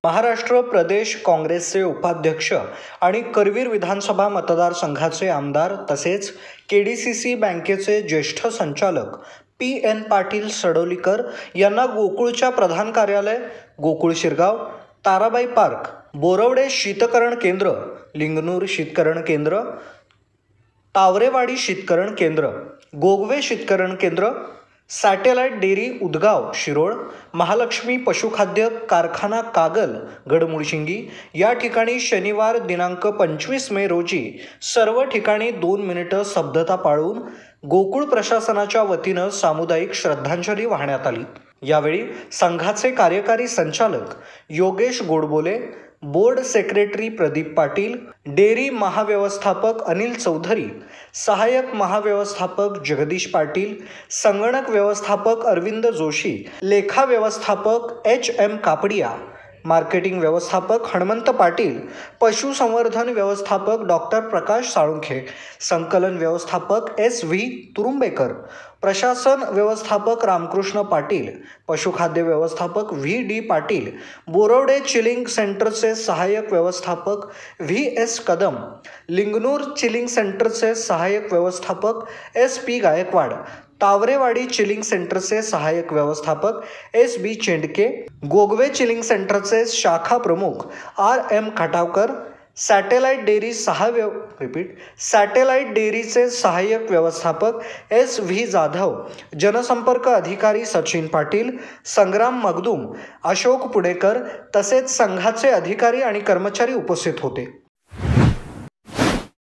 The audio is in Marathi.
महाराष्ट्र प्रदेश काँग्रेसचे उपाध्यक्ष आणि करवीर विधानसभा मतदारसंघाचे आमदार तसेच केडीसीसी बँकेचे ज्येष्ठ संचालक PN पाटील सडोलीकर यांना गोकुळच्या प्रधान कार्यालय, गोकुळ शिरगाव, ताराबाई पार्क, बोरवडे शीतकरण केंद्र, लिंगनूर शीतकरण केंद्र, तावरेवाडी शीतकरण केंद्र, गोगवे शीतकरण केंद्र, सॅटेलाइट डेअरी उदगाव शिरोळ, महालक्ष्मी पशुखाद्य कारखाना कागल गडमुळशिंगी या ठिकाणी शनिवार दिनांक 25 मे रोजी सर्व ठिकाणी 2 मिनिटं स्तब्धता पाळून गोकुळ प्रशासनाच्या वतीनं सामुदायिक श्रद्धांजली वाहण्यात आली। यावेळी संघाचे कार्यकारी संचालक Yogesh Godbole, board secretary Pradeep Patil, dairy महाव्यवस्थापक अनिल चौधरी, सहाय्यक महाव्यवस्थापक जगदीश पाटील, संगणक व्यवस्थापक अरविंद जोशी, लेखा व्यवस्थापक HM कापडिया, मार्केटिंग व्यवस्थापक हनुमंत पाटील, पशुसंवर्धन व्यवस्थापक डॉक्टर प्रकाश साळुंखे, संकलन व्यवस्थापक SV तुरुंबेकर, प्रशासन व्यवस्थापक रामकृष्ण पाटील, पशुखाद्य व्यवस्थापक VD पाटील, बोरवडे चिलिंग सेंटरचे सहाय्यक व्यवस्थापक VS कदम, लिंगनूर चिलिंग सेंटरचे सहाय्यक व्यवस्थापक SP गायकवाड, तावरेवाडी चिलिंग सेंटरचे सहाय्यक व्यवस्थापक SB चेंडके, गोगवे चिलिंग सेंटरचे शाखा प्रमुख RM खटावकर, सॅटेलाइट डेअरीचे सहाय्यक व्यवस्थापक SV जाधव, जनसंपर्क अधिकारी सचिन पाटील, संग्राम मगदूम, अशोक पुणेकर तसेच संघाचे अधिकारी आणि कर्मचारी उपस्थित होते।